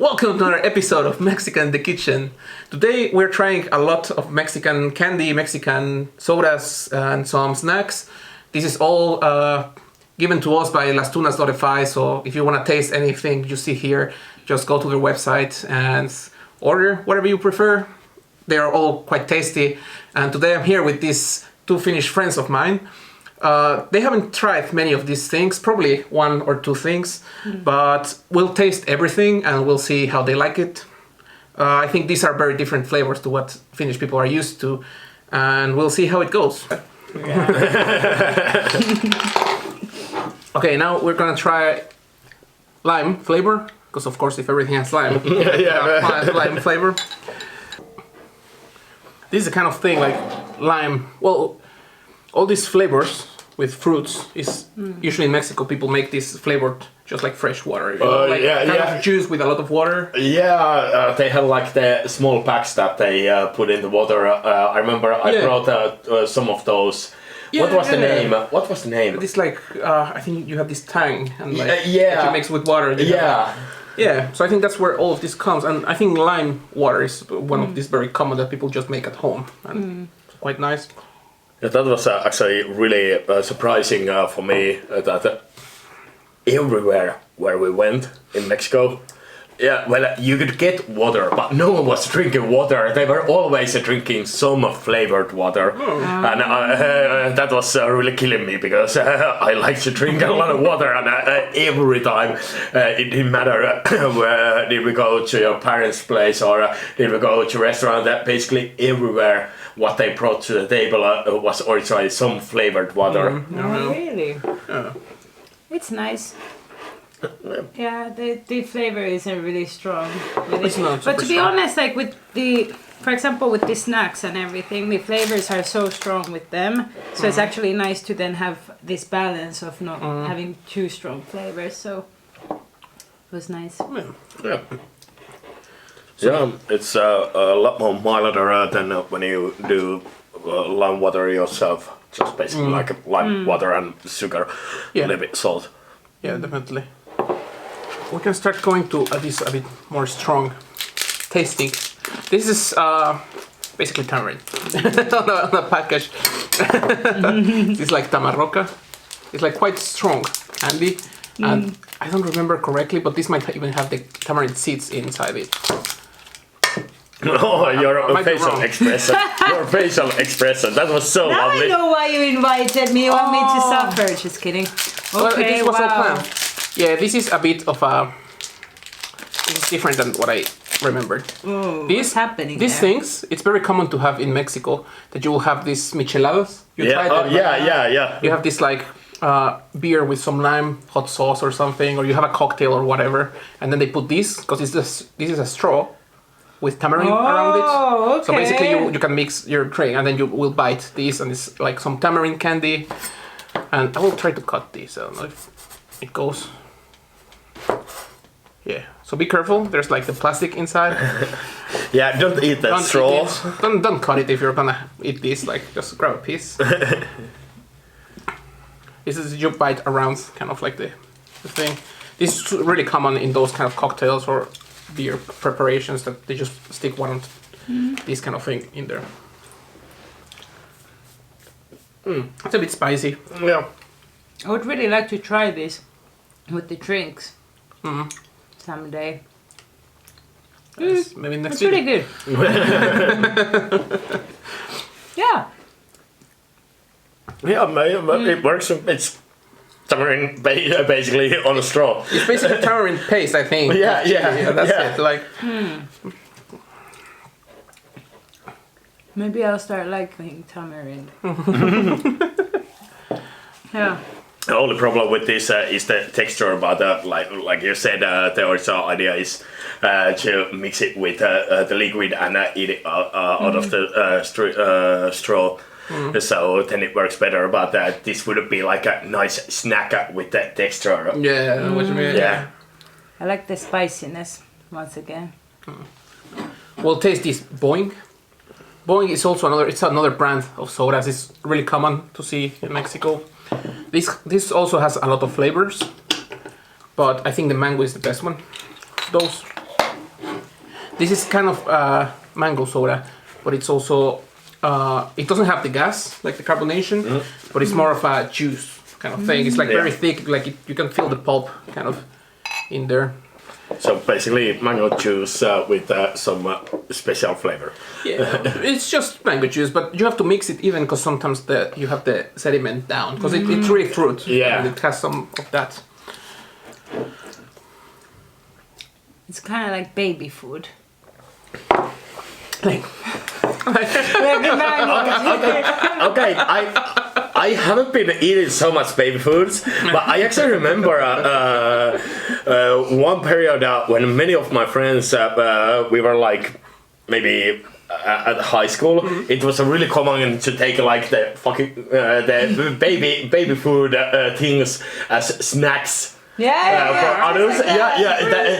Welcome to another episode of Mexican in the Kitchen. Today we're trying a lot of Mexican candy, Mexican sodas, and some snacks. This is all given to us by lastunas.fi, so if you want to taste anything you see here, just go to their website and order whatever you prefer. They are all quite tasty, and today I'm here with these two Finnish friends of mine. They haven't tried many of these things, probably one or two things, but we'll taste everything and we'll see how they like it. I think these are very different flavors to what Finnish people are used to, and we'll see how it goes. Okay, now we're gonna try lime flavor, because of course if everything has lime, lime flavor. This is the kind of thing like lime, well, all these flavors with fruits is usually in Mexico people make this flavored just like fresh water, of juice with a lot of water. They have like the small packs that they put in the water. I remember I brought some of those. What was the name? What was the name? It's like I think you have this tang and that you mix with water. So I think that's where all of this comes, and I think lime water is one of these very common that people just make at home, and it's quite nice. Yeah, that was actually really surprising for me that everywhere where we went in Mexico, you could get water, but no one was drinking water. They were always drinking some flavored water, and that was really killing me because I like to drink a lot of water, and every time it didn't matter where did we go to your parents' place or did we go to a restaurant. Basically everywhere what they brought to the table was originally some flavored water. Oh, really? Yeah. It's nice. Yeah, the flavor isn't really strong with It's it. not But to be strong. honest, like with for example, with the snacks and everything, the flavors are so strong with them. So it's actually nice to then have this balance of not having too strong flavors. So it was nice. Yeah, it's a lot more milder than when you do lime water yourself. Just basically like lime water and sugar, a little bit salt. Yeah, definitely. We can start going to this a bit more strong tasting. This is basically tamarind on a package. It's like tamarroca. It's like quite strong candy, and I don't remember correctly, but this might even have the tamarind seeds inside it. Oh, your facial expression. Your facial expression. That was so Now lovely. I know why you invited me. You want me to suffer? Just kidding. Well, Okay, this was all wow. planned. Yeah, this is a bit of a. This is different than what I remembered. What's happening These there? things, it's very common to have in Mexico that you will have these micheladas. You Yeah, tried them, yeah. You have this like beer with some lime, hot sauce or something, or you have a cocktail or whatever, and then they put this because this is a straw with tamarind around it. Okay. So basically you can mix your drink and then you will bite this, and it's like some tamarind candy. And I will try to cut this. I don't know if it goes. Yeah. So be careful. There's like the plastic inside. Yeah, don't eat that Don't straw. eat it. Don't cut it if you're gonna eat this. Like just grab a piece. This is you bite around, kind of like the thing. This is really common in those kind of cocktails or beer preparations that they just stick one this kind of thing in there. It's a bit spicy. Yeah. I would really like to try this with the drinks someday. Maybe next It's really video. good. Yeah. Yeah, it works. It's tamarind basically on a straw. It's basically tamarind paste, I think. Yeah, That's yeah. it. Like. Maybe I'll start liking tamarind. Yeah. The only problem with this is the texture, but like you said, the original idea is to mix it with the liquid and eat it out of the straw. So then it works better, but this would be like a nice snack with that texture. Yeah, what you mean? Yeah. I like the spiciness once again. We'll taste this Boing. Boing is also another brand of sodas. It's really common to see in Mexico. This also has a lot of flavors, but I think the mango is the best one. Those. This is kind of mango soda, but it's also it doesn't have the gas like the carbonation, but it's more of a juice kind of thing. It's like very thick, like you can feel the pulp kind of in there. So basically mango juice with some special flavor. Yeah, it's just mango juice, but you have to mix it even because sometimes you have the sediment down because it's really fruit. Yeah, and it has some of that. It's kind of like baby food. Like Like the mango. Okay, I haven't been eating so much baby foods, but I actually remember one period when many of my friends we were like maybe at high school. It was really common to take like the fucking the baby food things as snacks. For others,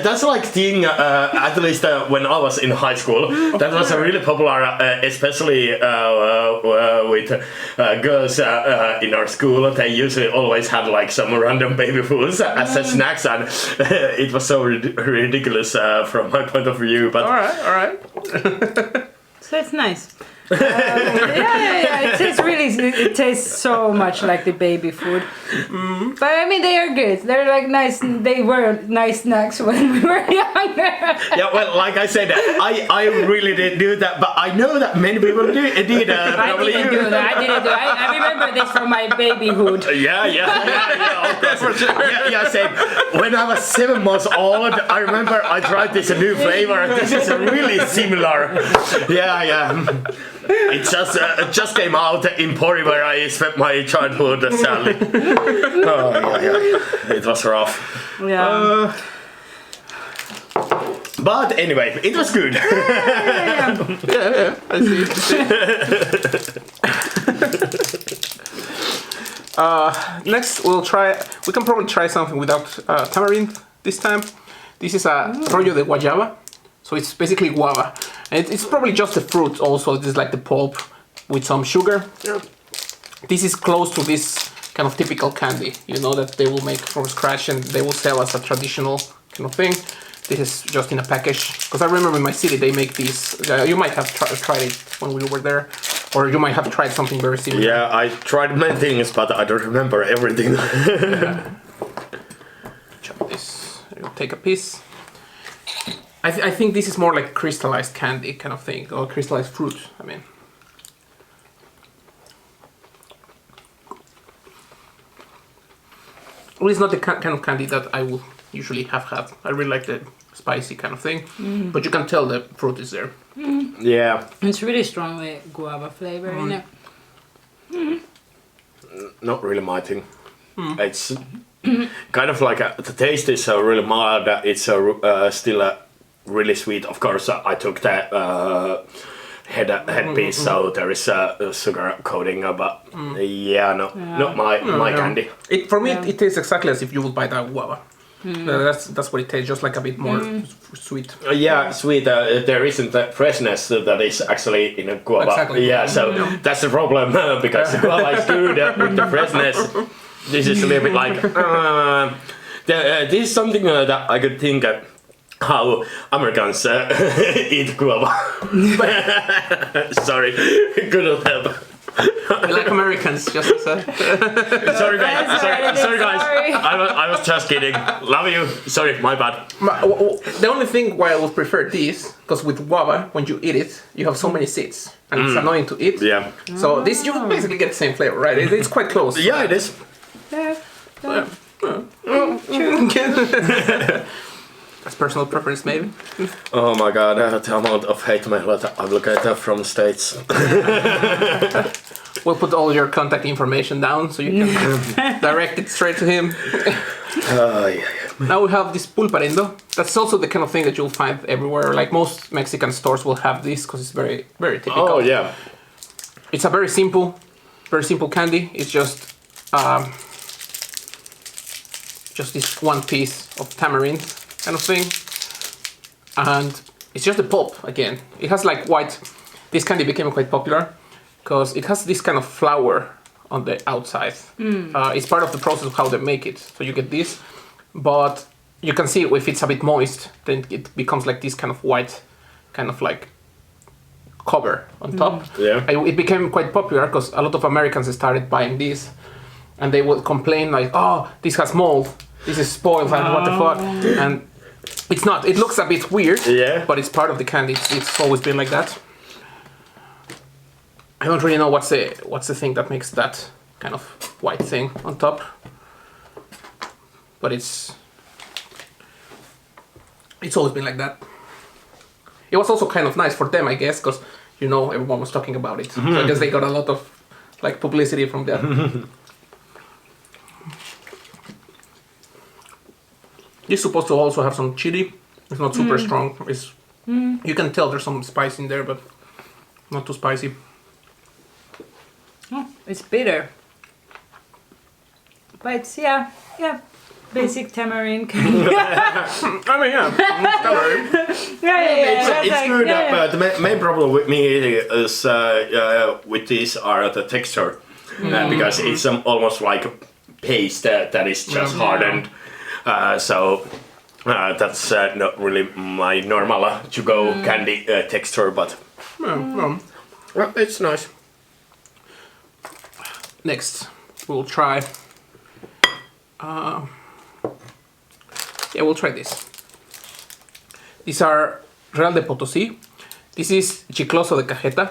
that's like thing. At least when I was in high school, that was really popular, especially with girls in our school. They usually always had like some random baby foods as snacks, and it was so ridiculous from my point of view. But all right. So it's nice. It tastes so much like the baby food. But I mean, they are good. They're like nice. They were nice snacks when we were younger. Yeah, well, like I said, I really didn't do that, but I know that many people did. I didn't do that. I remember this from my babyhood. Yeah, of course. Yeah, same. When I was 7 months old, I remember I tried this new flavor. This is really similar. Yeah. It just came out in Pori where I spent my childhood, sadly. It was rough. Yeah. But anyway, it was good. Yeah. I see. Next, we can probably try something without tamarind this time. This is a rollo de guayaba. So it's basically guava. And it's probably just the fruit also. This is like the pulp with some sugar. This is close to this kind of typical candy, that they will make from scratch and they will sell as a traditional kind of thing. This is just in a package. Because I remember in my city they make these. You might have tried it when we were there. Or you might have tried something very similar. Yeah, I tried many things, but I don't remember everything. Chop this. You'll take a piece. I think this is more like crystallized candy kind of thing, or crystallized fruit, I mean. Well, it's not the kind of candy that I would usually have had. I really like the spicy kind of thing, but you can tell the fruit is there. Yeah. It's really strongly guava flavor in it. Not really my thing. It's kind of like the taste is really mild. It's still really sweet. Of course, I took the head piece, so there is a sugar coating, but not my candy. For me, it tastes exactly as if you would buy that guava. That's what it tastes, just like a bit more sweet. Sweet. There isn't that freshness that is actually in a guava. Exactly. So that's the problem because the guava is good with the freshness. This is a little bit like this is something that I could think how Americans eat guava. Sorry, couldn't help. We like Americans, just to say. Sorry guys. I was just kidding. Love you. Sorry, my bad. The only thing why I would prefer this, because with guava, when you eat it, you have so many seeds, and it's annoying to eat. Yeah. So this you basically get the same flavor, right? It's quite close. Yeah, it is. That's personal preference, maybe. Oh my god, the amount of hate mail that I will get from States. We'll put all your contact information down so you can direct it straight to him. Now we have this pulparendo. That's also the kind of thing that you'll find everywhere. Like most Mexican stores will have this because it's very, very typical. Oh yeah. It's a very simple candy. It's just this one piece of tamarind kind of thing, and it's just the pulp again. It has like white. This candy became quite popular because it has this kind of flour on the outside. It's part of the process of how they make it. So you get this, but you can see if it's a bit moist, then it becomes like this kind of white kind of like cover on top. Yeah. It became quite popular because a lot of Americans started buying these, and they would complain like, "Oh, this has mold. This is spoiled. And what the fuck?" And it's not. It looks a bit weird. Yeah. But it's part of the candy. It's always been like that. I don't really know what's the thing that makes that kind of white thing on top. But it's always been like that. It was also kind of nice for them, I guess, because everyone was talking about it. So I guess they got a lot of like publicity from that. It's supposed to also have some chili. It's not super strong. You can tell there's some spice in there, but not too spicy. Oh, it's bitter. But it's basic tamarind candy. I mean, yeah. It's good, but the main problem with me is with these are the texture, because it's almost like a paste that is just hardened. So that's not really my normal to-go candy texture, but well, it's nice. Next, we'll try. We'll try this. These are Real de Potosí. This is Chicloso de Cajeta.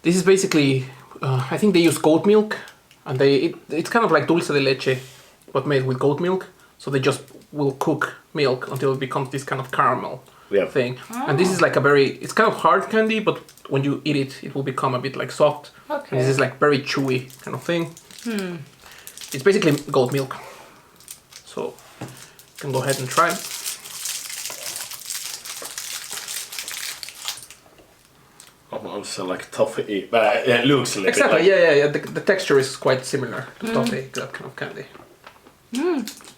This is basically, I think they use goat milk, and it's kind of like dulce de leche, but made with goat milk. So they just will cook milk until it becomes this kind of caramel thing. And this is like it's kind of hard candy, but when you eat it, it will become a bit like soft. Okay. And this is like very chewy kind of thing. It's basically goat milk. So you can go ahead and try. Almost like toffee, but it looks a little Exactly, bit like... yeah. The texture is quite similar to toffee, that kind of candy.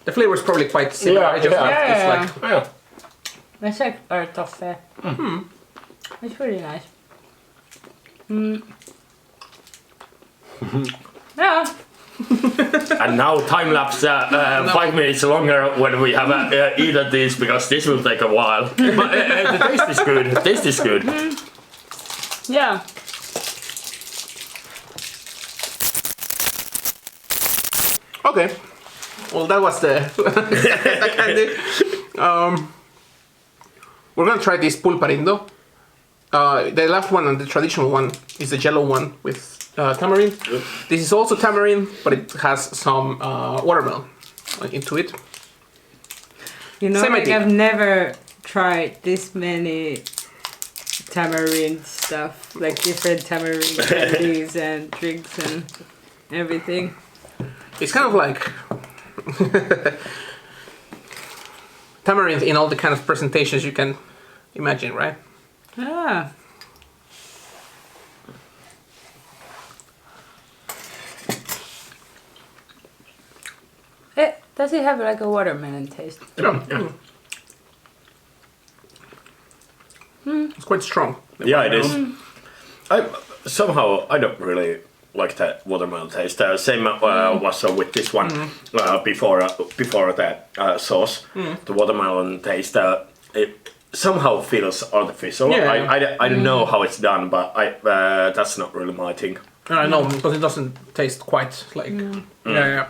The flavor is probably quite similar. It's like It's like our toffee. It's really nice. Yeah. And now time lapse 5 minutes longer when we have eaten this, because this will take a while. But the taste is good. The taste is good. Yeah. Okay. Well, that was the candy. We're gonna try this pulparindo. The last one and the traditional one is the yellow one with tamarind. Yep. This is also tamarind, but it has some watermelon into it. Same idea. I've never tried this many tamarind stuff, like different tamarind candies and drinks and everything. It's kind of like tamarind in all the kind of presentations you can imagine, right? Ah. Does it have like a watermelon taste? Yeah. It's quite strong. Yeah, it is. Somehow I don't really like that watermelon taste. Same was with this one before that sauce. The watermelon taste it somehow feels artificial. Yeah. I don't know how it's done, but that's not really my thing. I know, because it doesn't taste quite like. Yeah.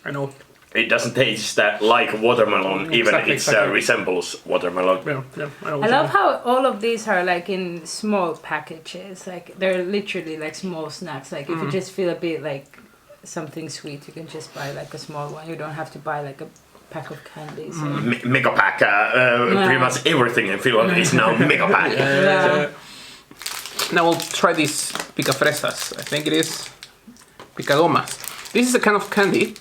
I know. It doesn't taste like watermelon, even it resembles watermelon. Yeah. I love how all of these are like in small packages. Like they're literally like small snacks. Like if you just feel a bit like something sweet, you can just buy like a small one. You don't have to buy like a pack of candies. Mega pack. Pretty much everything in Finland is now mega pack. Yeah. Now we'll try these picafresas. I think it is picagomas. This is a kind of candy.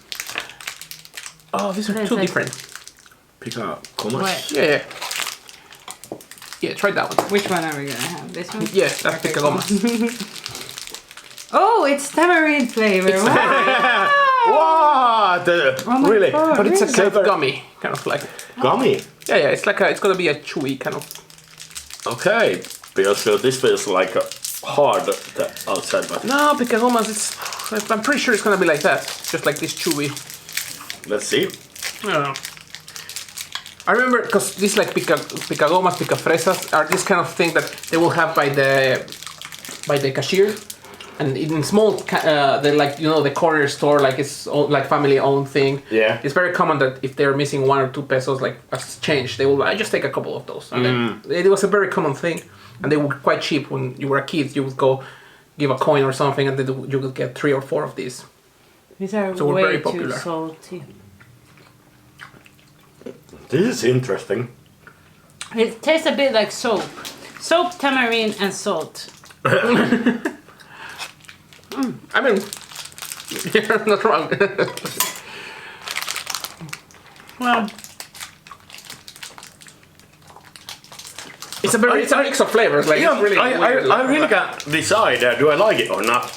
Oh, these are two different. Picagomas? Yeah. Yeah, try that one. Which one are we gonna have? This one? Yeah, that's picagomas. Oh, it's tamarind flavor. Wow. What? Really? God, But it's a really? kind of gummy, kind of like. Gummy? Yeah. It's like it's gonna be a chewy kind of. Okay, because this feels like hard outside, but No, picagomas. I'm pretty sure it's gonna be like that, just like this chewy. let's see. I remember because these like picagomas, picafresas are this kind of thing that they will have by the cashier, and in small they're like the corner store, like it's like family owned thing. Yeah. It's very common that if they're missing 1 or 2 pesos like as change, they will just take a couple of those. And then it was a very common thing, and they were quite cheap when you were a kid. You would go give a coin or something, and then you would get 3 or 4 of these. These are So we're way very too popular. salty. This is interesting. It tastes a bit like soap. Soap, tamarind, and salt. I mean, you're not wrong. Well, It's a mix of flavors. Like Yeah, it's really weird. I really can't decide do I like it or not.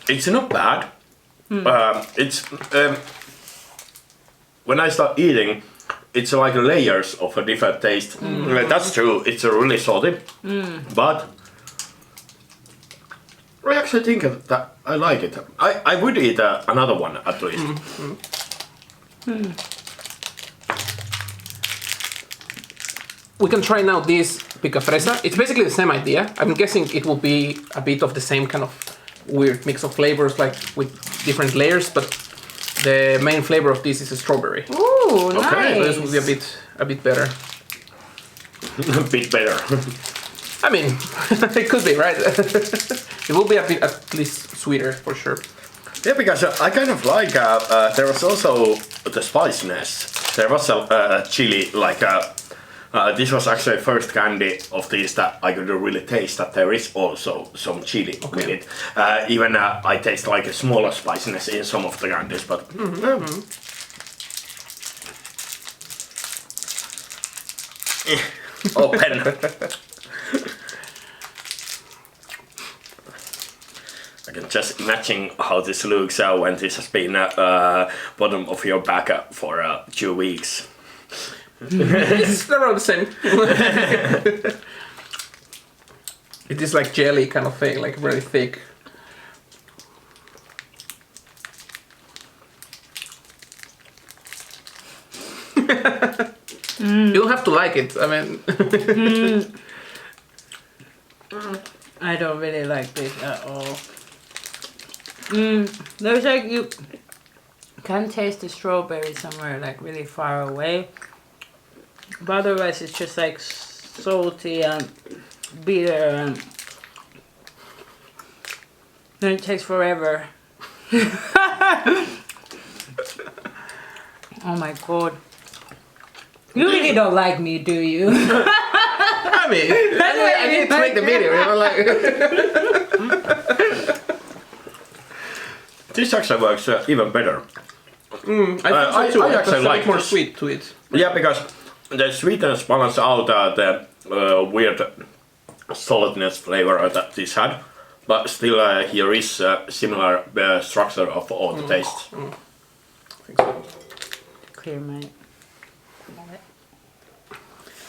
It's not bad. It's when I start eating, it's like layers of a different taste. That's true. It's really salty, but I actually think that I like it. I would eat another one at least. We can try now this picafresa. It's basically the same idea. I'm guessing it will be a bit of the same kind of weird mix of flavors, like with different layers, but the main flavor of this is a strawberry. ooh, Okay, nice. So this will be a bit better. A bit better. I mean, it could be, right? It will be a bit at least sweeter for sure. Yeah, because I kind of like. There was also the spiciness. There was a chili like. This was actually the first candy of these that I could really taste that there is also some chili with it. Even I taste like a smaller spiciness in some of the candies, but open. I can just imagine how this looks when this has been bottom of your back for 2 weeks. It's around the same. It is like jelly kind of thing, like very thick. You don't have to like it. I mean, I don't really like this at all. There's like you can taste the strawberry somewhere like really far away, but otherwise it's just like salty and bitter, and then it takes forever. Oh my god. You really don't like me, do you? I mean, I need to make the video. You know, like. This actually works even better. I think so too. I actually There's like more this. sweet to it. Yeah, because the sweetness balance out the weird saltiness flavor that this had, but still here is similar structure of all the tastes. I think so. Clear my...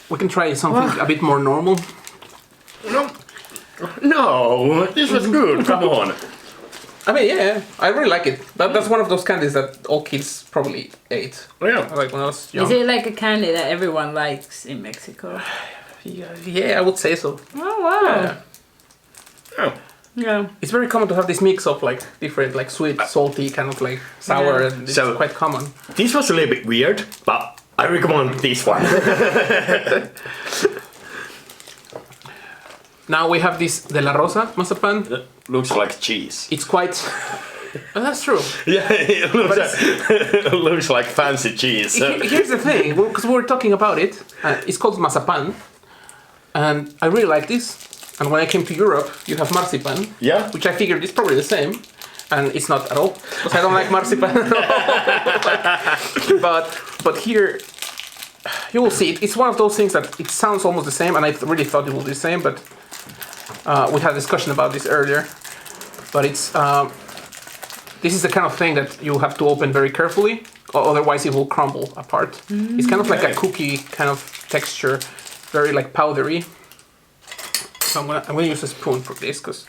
We can try something a bit more normal. No, this was good. Come on. I mean, yeah, I really like it. That's one of those candies that all kids probably ate. Yeah. Like when I was young. Is it like a candy that everyone likes in Mexico? Yeah, I would say so. Oh wow. Yeah. Oh. Yeah. It's very common to have this mix of like different, like sweet, salty, kind of like sour, Yeah. and it's So- quite common. This was a little bit weird, but I recommend this one. Now we have this de la Rosa marzipan. It looks like cheese. It's quite. Oh, that's true. Yeah, it looks, it looks like fancy cheese. Here's the thing, because we were talking about it. It's called marzipan, and I really like this. And when I came to Europe, you have marzipan, Yeah. which I figured is probably the same, and it's not at all. Because I don't like marzipan at all. But here, you will see it. It's one of those things that it sounds almost the same, and I really thought it would be the same, but we had a discussion about this earlier. But it's this is the kind of thing that you have to open very carefully, or otherwise it will crumble apart. It's kind of like a cookie kind of texture, very like powdery. So I'm gonna use a spoon for this, because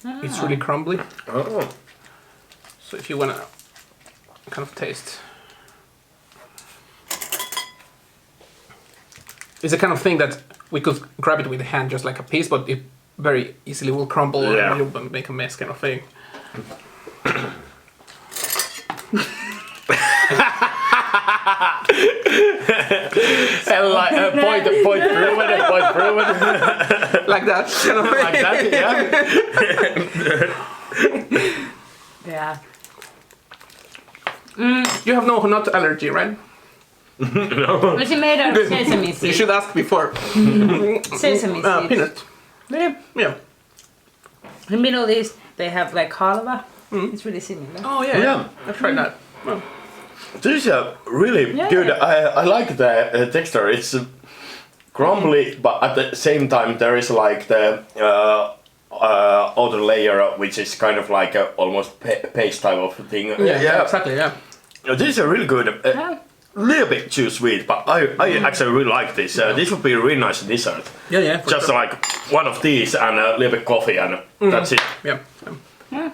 It's really crumbly. Oh. So if you wanna kind of taste, it's the kind of thing that we could grab it with the hand just like a piece, but it very easily will crumble and you'll make a mess kind of thing. And like point proven. Like that kind of thing. Like that, Yeah. You have no nut allergy, right? No. Is it made out of sesame seeds? You should ask before. Sesame seeds. Peanut. Really? Yeah. In Middle East, they have like halva. It's really similar. Oh yeah. Yeah. I've tried that. Oh. This is really good. I like the texture. It's crumbly, but at the same time there is like the outer layer, which is kind of like a almost paste type of thing. Yeah, exactly. Yeah. This is a really good. Little bit too sweet, but I actually really like this. This would be a really nice dessert. Yeah. for Just sure. like one of these and a little bit coffee, and that's it. Yeah. Yeah.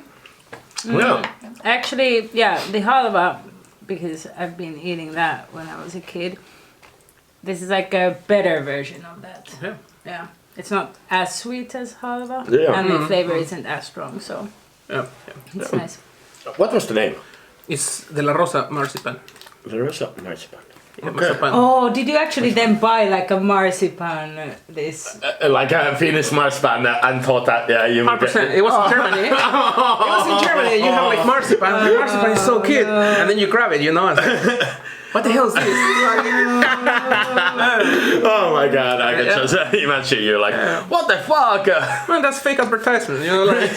Actually, the halva, because I've been eating that when I was a kid. This is like a better version of that. Yeah. Yeah. It's not as sweet as halva, Yeah. and the flavor isn't as strong, so Yeah. it's nice. What was the name? It's the La Rosa marzipan. The Rosa marzipan. Yeah, marzipan. Oh, did you actually then buy like a marzipan? This? Like a Finnish marzipan, and thought that you would 100%. It was in Germany. It was in Germany. You have like marzipan. The marzipan is so cute, and then you grab it. You know. It's like, what the hell is this? Oh my god! I can just imagine you like, what the fuck? Man, that's fake advertisement. You know, like.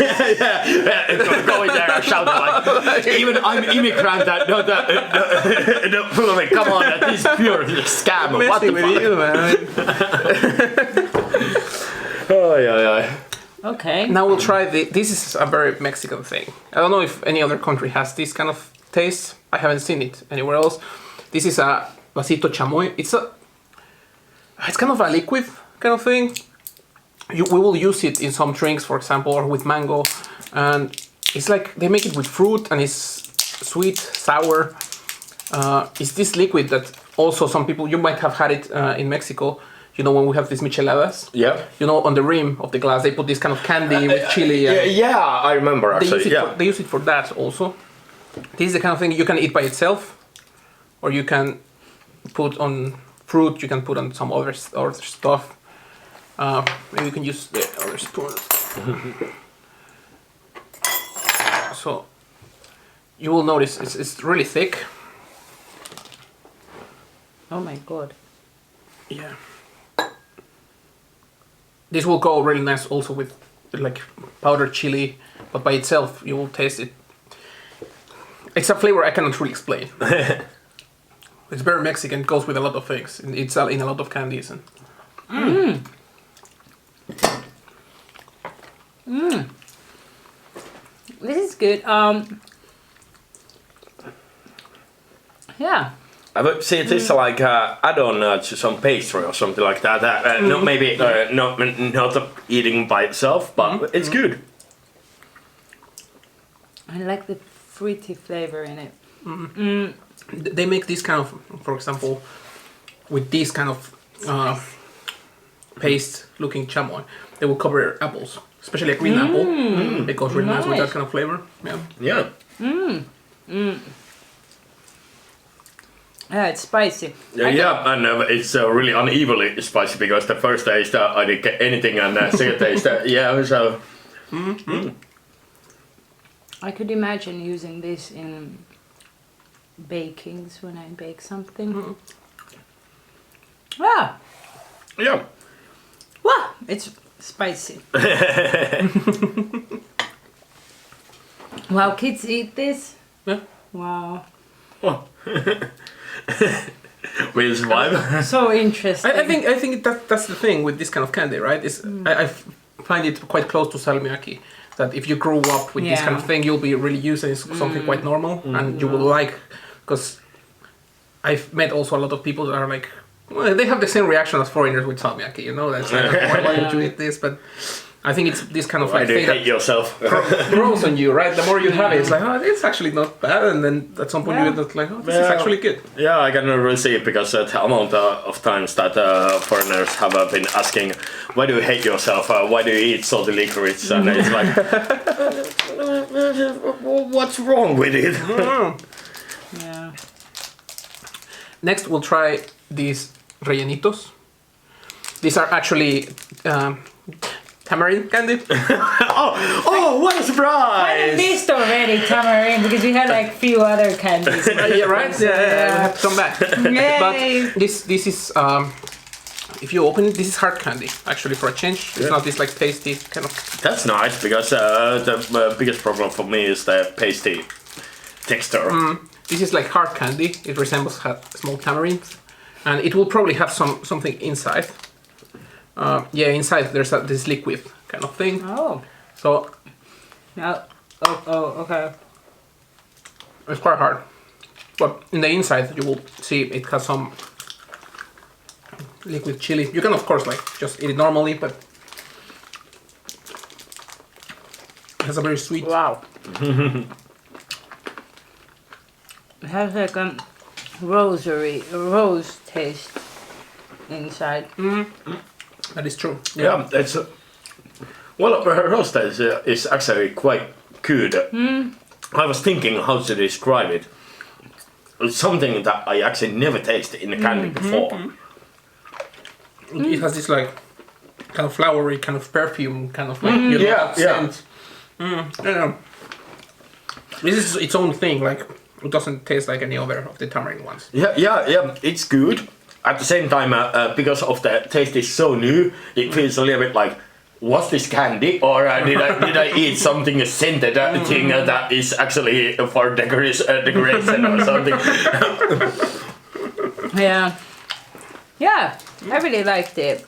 Going there and shouting like, even I'm immigrant. No, follow me. Come on, that is pure scam. What the Messing with fuck? you, man. Oh yeah. Okay. Now we'll try this is a very Mexican thing. I don't know if any other country has this kind of taste. I haven't seen it anywhere else. This is a vasito chamoy. It's kind of a liquid kind of thing. We will use it in some drinks, for example, or with mango. And it's like they make it with fruit and it's sweet, sour. It's this liquid that also some people, you might have had it in Mexico. You know, when we have these micheladas, you know, on the rim of the glass, they put this kind of candy with chili. Yeah, I remember actually. They use it for that also. This is the kind of thing you can eat by itself, or you can put on fruit, you can put on some other stuff. Maybe you can use the other spoon. So, you will notice it's really thick. Oh my god. Yeah. This will go really nice also with like powdered chili, but by itself you will taste it. It's a flavor I cannot really explain. It's very Mexican. It goes with a lot of things. It's in a lot of candies and. This is good. Yeah. I would say this is like add-on to some pastry or something like that. Not maybe not eating by itself, but it's good. I like the fruity flavor in it. They make this kind of, for example, with this kind of paste-looking chamoy, they will cover apples, especially a green apple. It goes really nice with that kind of flavor. Yeah. Yeah, it's spicy. And it's really unevenly spicy because the first taste I didn't get anything, and the second taste, so. I could imagine using this in bakings when I bake something. Yeah. Wow, it's spicy. Wow, kids eat this? Yeah. Wow. Oh. We'll survive. So interesting. I think that's the thing with this kind of candy, right? I find it quite close to salmiakki. That if you grew up with this kind of thing, you'll be really used and it's something quite normal, and you will like. Because I've met also a lot of people that are like, well, they have the same reaction as foreigners with salmiakki. You know, that's like, why would you eat this? But I think it's this kind of Why like do you thing hate yourself? that grows on you, right? The more you have it, it's like, oh, it's actually not bad, and then at some point you end up like, oh, this is actually good. Yeah, I can really see it because the amount of times that foreigners have been asking, why do you hate yourself? Why do you eat salty licorice? And it's like, what's wrong with it? Yeah. Next, we'll try these rellenitos. These are actually tamarind candy. Oh, what a I surprise! missed already tamarind because we had like few other candies. Yeah, right? Yeah, we have to come back. Yay! But this is, if you open it, this is hard candy, actually, for a change. It's not this like pasty kind of... That's nice because the biggest problem for me is the pasty texture. This is like hard candy. It resembles small tamarinds. And it will probably have something inside. Yeah, inside there's this liquid kind of thing. Oh. So No. Oh, okay. it's quite hard. But in the inside you will see it has some liquid chili. You can of course like just eat it normally, but it has a very sweet. Wow. It has like a rose taste inside. That is true. Yeah, it's well, roast is actually quite good. I was thinking how to describe it. It's something that I actually never tasted in a candy before. It has this like kind of flowery, kind of perfume, kind of like scent. I don't know. This is its own thing. Like it doesn't taste like any other of the tamarind ones. Yeah. It's good. At the same time, because of the taste is so new, it feels a little bit like, was this candy or did I eat something scented thing that is actually for decoration or something? Yeah. Yeah, I really liked it.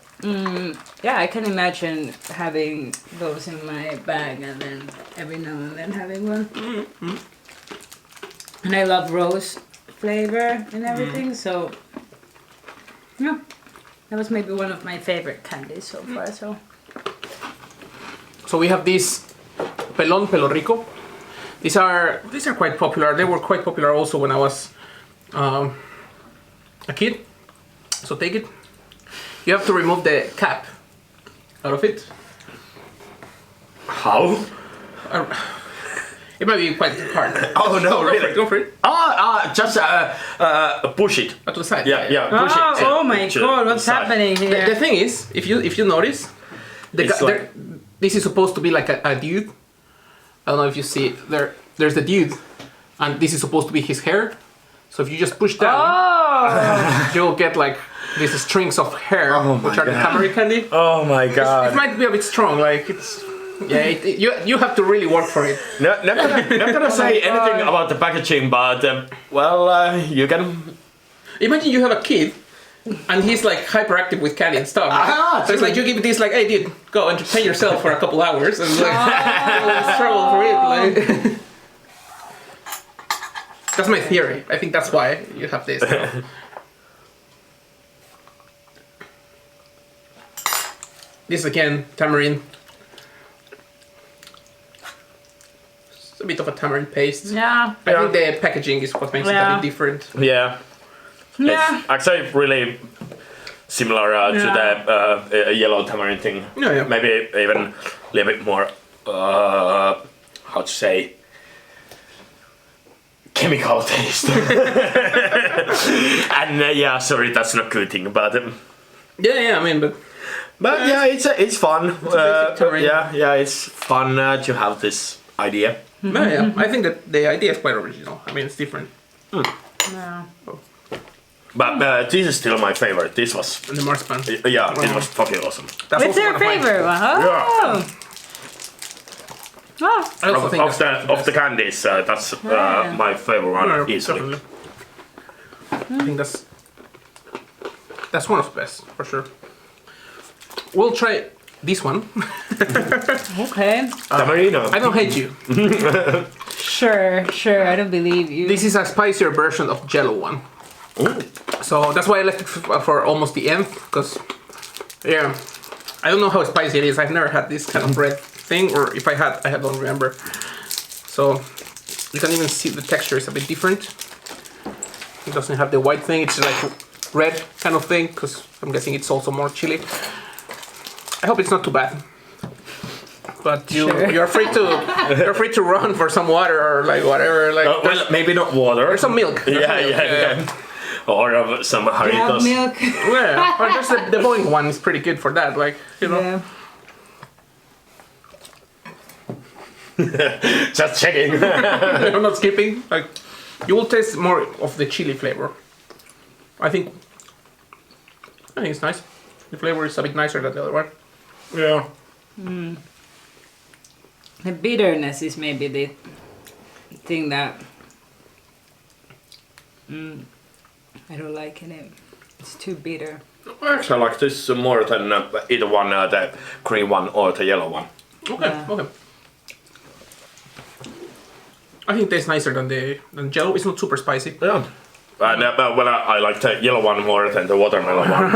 Yeah, I can imagine having those in my bag and then every now and then having one. And I love rose flavor and everything, so yeah, that was maybe one of my favorite candies so far. So we have these Pelon Pelo Rico. These are quite popular. They were quite popular also when I was a kid. So take it. You have to remove the cap out of it. How? It might be quite hard. Oh no, really? Go for it. Just push it. To the side. Yeah, push it. Oh my god, what's happening here? The thing is, if you notice, this is supposed to be like a dude. I don't know if you see it. There's the dude, and this is supposed to be his hair. So if you just push down, you'll get like these strings of hair, which are the tamarind candy. Oh my god. It might be a bit strong, like it's... Yeah, you have to really work for it. Not gonna say anything about the packaging, but you can... Imagine you have a kid, and he's like hyperactive with candy and stuff. So it's like you give this like, hey dude, go entertain yourself for a couple hours, and like struggle for it. Like that's my theory. I think that's why you have this. This again, tamarind. A bit of a tamarind paste. Yeah. I think the packaging is what makes it a bit different. Yeah. It's actually really similar to the yellow tamarind thing. Yeah. Maybe even a little bit more, how to say, chemical taste. And sorry, that's not a good thing about it. Yeah, I mean, but yeah, it's fun. It's It's fun to have this idea. Yeah, I think that the idea is quite original. I mean, it's different. Yeah. But this is still my favorite. This was... And the marzipan. Yeah, it was fucking awesome. That's What's your favorite one? Oh. I also think Of the candies, that's my favorite one, easily. Definitely. I think that's one of the best, for sure. We'll try this one. Okay. Tamarino. I don't hate you. Sure. I don't believe you. This is a spicier version of Jello one. Ooh. So that's why I left it for almost the end, because I don't know how spicy it is. I've never had this kind of bread thing, or if I had, I don't remember. So you can even see the texture is a bit different. It doesn't have the white thing. It's like red kind of thing, because I'm guessing it's also more chili. I hope it's not too bad. But you're free to run for some water or like whatever. Like well, maybe not water. There's some milk. Yeah. Or some Jarritos. milk. Yeah, or just the boiling one is pretty good for that. Like, you know. Yeah. Just checking. I'm not skipping. Like, you will taste more of the chili flavor. I think it's nice. The flavor is a bit nicer than the other one. Yeah. The bitterness is maybe the thing that I don't like in it. It's too bitter. Actually, I like this more than either one, the green one or the yellow one. Okay, okay. I think it tastes nicer than Jello. It's not super spicy. Yeah. Well, I like the yellow one more than the watermelon one.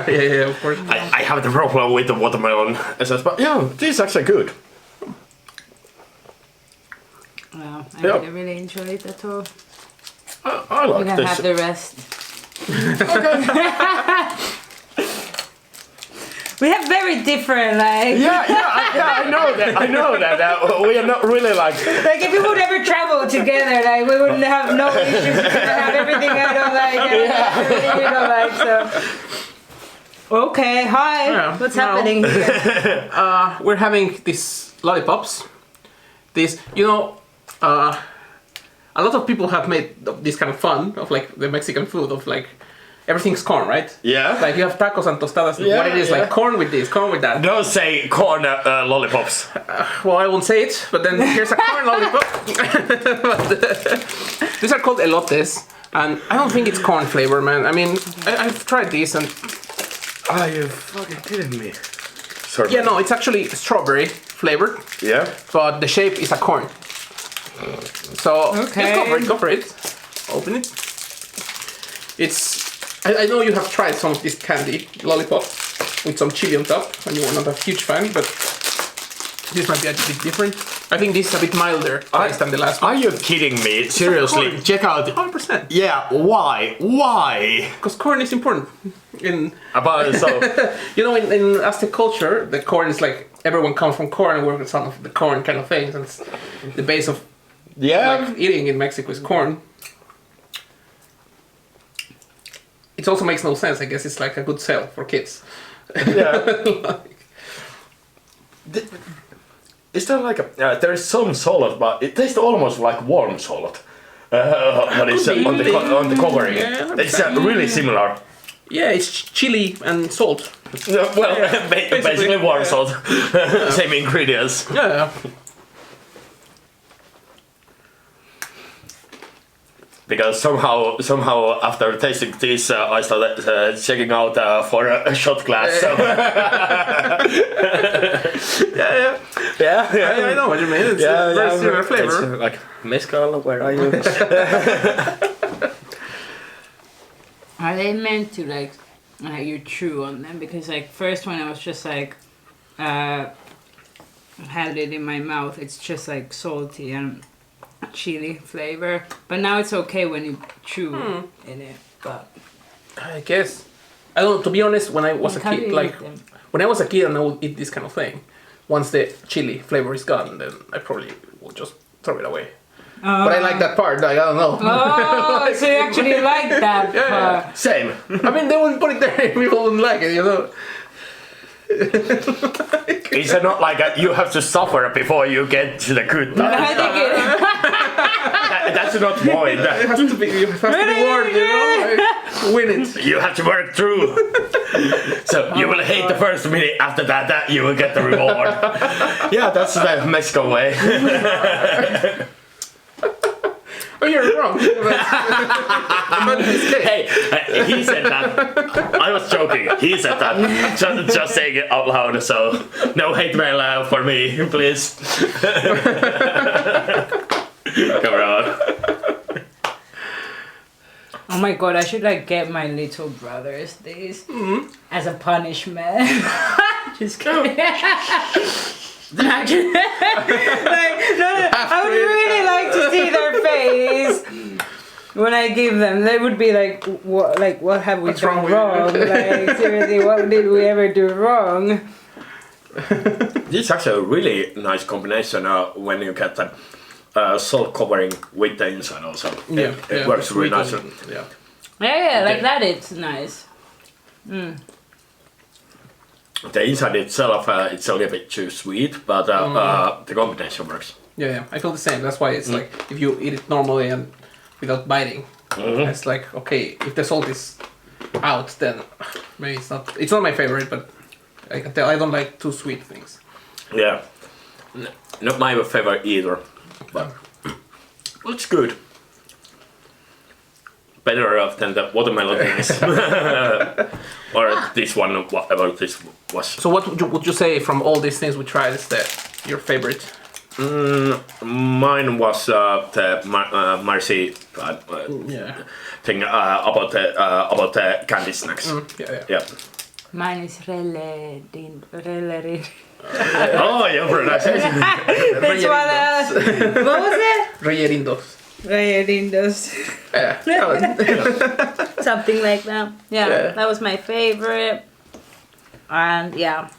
yeah, of course. I have the problem with the watermelon essence, but yeah, this is actually good. Wow, I didn't really enjoy it at all. I like You can this. have the rest. We have very different, like... I know that. We are not really like... Like, if we would ever travel together, like, we wouldn't have no issues. We could have everything I don't like, everything you don't like, so... Okay, hi. Yeah, What's happening here? We're having these lollipops. This, you know, a lot of people have made this kind of fun of like the Mexican food of like everything's corn, right? Yeah. Like you have tacos and tostadas. What it is like corn with this, corn with that. Don't say corn lollipops. Well, I won't say it, but then here's a corn lollipop. These are called elotes, and I don't think it's corn flavor, man. I mean, I've tried these and. Are you fucking kidding me? Sorry. Yeah, no, it's actually strawberry flavored. Yeah. But the shape is a corn. So Okay. just go for it. Open it. It's. I know you have tried some of this candy lollipop with some chili on top, and you are not a huge fan, but this might be a bit different. I think this is a bit milder than the last one. Are you kidding me? Seriously, corn. check out. 100%. Yeah, why? Why? Because corn is important. About so. You know, in Aztec culture, the corn is like everyone comes from corn, and we're some of the corn kind of things. And it's the base of like eating in Mexico is corn. It also makes no sense. I guess it's like a good sell for kids. Yeah. Is there like a? There is some salt, but it tastes almost like warm salt. But it's on the covering. Yeah, it's really similar. Yeah, it's chili and salt. Well, basically warm salt. Same ingredients. Yeah. Because somehow after tasting this, I started checking out for a shot glass. So. yeah. I know what you mean. It's a very similar flavor. It's like mezcal. Where are you? Are they meant to like you chew on them? Because like first when I was just like had it in my mouth, it's just like salty and chili flavor. But now it's okay when you chew in it. But I guess I don't know. To be honest, when I was a kid, like when I was a kid and I would eat this kind of thing, once the chili flavor is gone, then I probably will just throw it away. But I like that part. Like, I don't know. Oh, so you actually like that part? Same. I mean, they wouldn't put it there if people wouldn't like it, you know. It's not like you have to suffer before you get to the good part. I think That's not point. It has to be. You have to be warm, you know. Like, win it. You have to work through. So you will hate the first minute. After that you will get the reward. Yeah, that's the Mexico way. Oh, you're wrong. Hey, he said that. I was joking. He said that. Just saying it out loud. So no hate mail for me, please. Come on. Oh my god, I should like get my little brothers these as a punishment. Just kidding. Actually, I would really like to see their face when I give them. They would be like, what have we done wrong? Like, seriously, what did we ever do wrong? This is actually a really nice combination when you get the salt covering with the inside also. Yeah, it works really nicely. Yeah. Yeah, like that it's nice. Mm. The inside itself, it's a little bit too sweet, but the combination works. Yeah, I feel the same. That's why it's like if you eat it normally and without biting, it's like okay. If the salt is out, then maybe it's not. It's not my favorite, but I can tell I don't like too sweet things. Yeah, not my favorite either, but it's good. Better than the watermelon things. Or this one, whatever this was. So what would you say from all these things we tried is your favorite? Mine was the marzipan thing about the candy snacks. Yeah. Mine is relle. Oh, your pronunciation. This one, what was it? Reyerindos. Reyerindos. Yeah. Something like that. Yeah, that was my favorite. And yeah.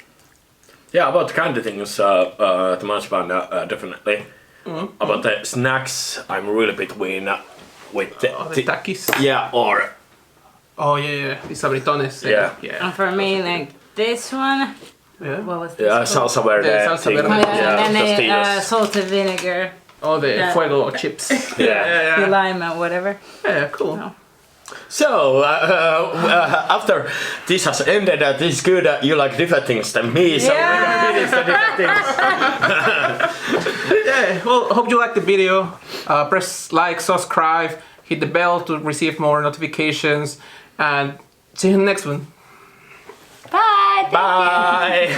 Yeah, about the candy things, the marzipan definitely. About the snacks, I'm really between with the takis. Yeah, or oh yeah, the sabritones. Yeah. And for me, like this one. Yeah. What was this? salsa verde. Salsa verde. And then salted vinegar. Oh, the fuego chips. The lime or whatever. Yeah, cool. No. So after this has ended, this is good. You like different things than me, so we can finish the different things. Yeah. Well, hope you liked the video. Press like, subscribe, hit the bell to receive more notifications, and see you in the next one. Bye. Bye.